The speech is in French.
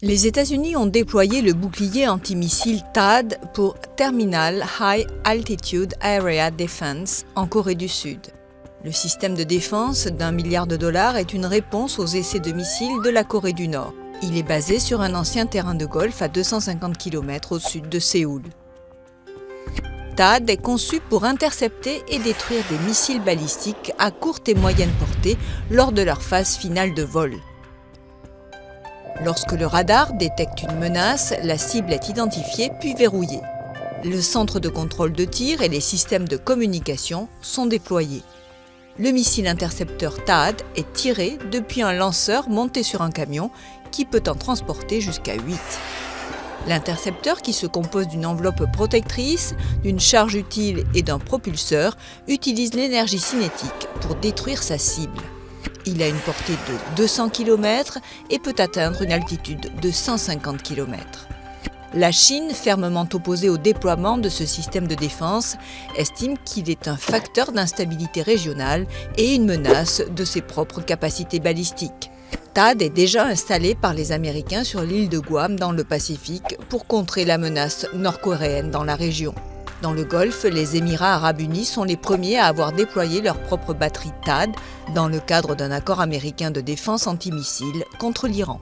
Les États-Unis ont déployé le bouclier antimissile THAAD pour Terminal High Altitude Area Defense en Corée du Sud. Le système de défense d'1 milliard de dollars est une réponse aux essais de missiles de la Corée du Nord. Il est basé sur un ancien terrain de golf à 250 km au sud de Séoul. THAAD est conçu pour intercepter et détruire des missiles balistiques à courte et moyenne portée lors de leur phase finale de vol. Lorsque le radar détecte une menace, la cible est identifiée puis verrouillée. Le centre de contrôle de tir et les systèmes de communication sont déployés. Le missile intercepteur THAAD est tiré depuis un lanceur monté sur un camion qui peut en transporter jusqu'à 8. L'intercepteur, qui se compose d'une enveloppe protectrice, d'une charge utile et d'un propulseur, utilise l'énergie cinétique pour détruire sa cible. Il a une portée de 200 km et peut atteindre une altitude de 150 km. La Chine, fermement opposée au déploiement de ce système de défense, estime qu'il est un facteur d'instabilité régionale et une menace de ses propres capacités balistiques. THAAD est déjà installé par les Américains sur l'île de Guam dans le Pacifique pour contrer la menace nord-coréenne dans la région. Dans le Golfe, les Émirats arabes unis sont les premiers à avoir déployé leur propre batterie THAAD dans le cadre d'un accord américain de défense antimissile contre l'Iran.